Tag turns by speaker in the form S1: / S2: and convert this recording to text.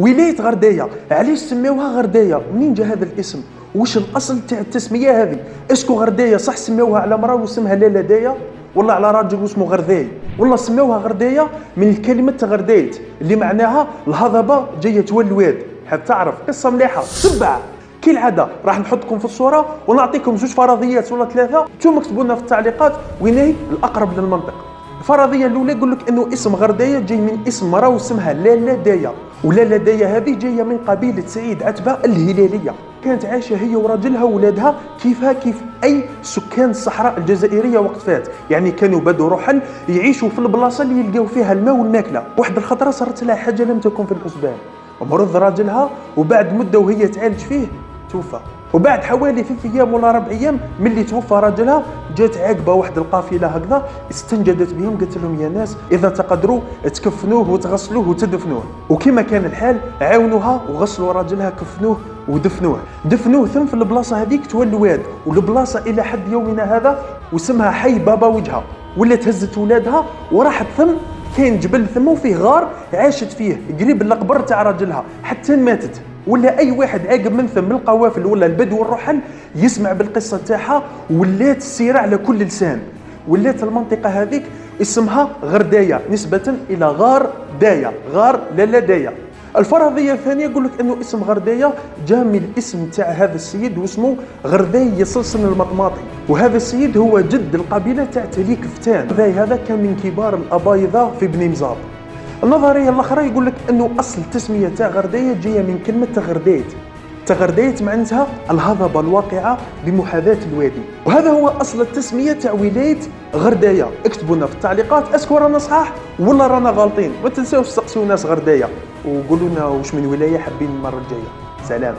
S1: ولاية غردية علاش سميوها غردية؟ منين جا هذا الاسم؟ واش الاصل تاع التسميه هذه؟ اسكو غردية صح سميوها على مرأة واسمها لالا دايا، ولا على راجل واسمه غرداي؟ والله سميوها غردية من الكلمة غرديت اللي معناها الهضبة جاية والواد. حاب تعرف قصة مليحة؟ تبع كالعادة راح نحطكم في الصورة ونعطيكم زوج فرضيات ولا ثلاثة، نتوما اكتبوا لنا في التعليقات وين هي الأقرب للمنطق. الفرضية الأولى يقول لك إنه اسم غردية جاي من اسم مرأة واسمها لالا دايا، ولالا دايا هذه جايه من قبيلة سعيد عتبة الهلالية، كانت عايشة هي وراجلها وولادها كيفها كيف أي سكان الصحراء الجزائرية وقت فات، يعني كانوا بدوا رحل يعيشوا في البلاصة اللي يلقاو فيها الماء والماكلة. واحد الخطرة صارت لها حاجة لم تكن في الحسبان، مرض راجلها وبعد مدة وهي تعالج فيه توفى. وبعد حوالي 3 ايام ولا 4 ايام ملي توفى راجلها جات عاقبه واحد القافله هكذا استنجدت بهم، قالت لهم يا ناس اذا تقدروا تكفنوه وتغسلوه وتدفنوه. وكما كان الحال عاونوها وغسلوا راجلها، كفنوه دفنوه ثم في البلاصه هذيك تولى واد، والبلاصه الى حد يومنا هذا واسمها حي بابا وجهها. ولا تهزت ولادها وراحت ثم كاين جبل ثم وفيه غار عاشت فيه قريب القبر تاع راجلها حتى ماتت. ولا اي واحد عاقب من ثم من القوافل ولا البدو الرحل يسمع بالقصه تاعها، ولات السيره على كل لسان. ولات المنطقه هذيك اسمها غردايه نسبه الى غار دايا، غار لالا دايا. الفرضيه الثانيه يقول لك انه اسم غردايه جاء من الاسم تاع هذا السيد واسمه غرداي يصلصن المطماطي، وهذا السيد هو جد القبيله تاع تلي كفتان. غرداي هذا كان من كبار الابايضه في بني مزاب. النظريه الاخرى يقول لك انه اصل التسميه تاع غردايه جايه من كلمه تغرديت. تغرديت معناتها الهضبه الواقعه بمحاذاه الوادي، وهذا هو اصل التسميه تاع ولايه غردايه. اكتبوا لنا في التعليقات اسكو رانا صحاح ولا رانا غالطين. ما تنساوش تسقسوا ناس غردايه وقولوا لنا واش من ولايه حابين المره الجايه. سلام.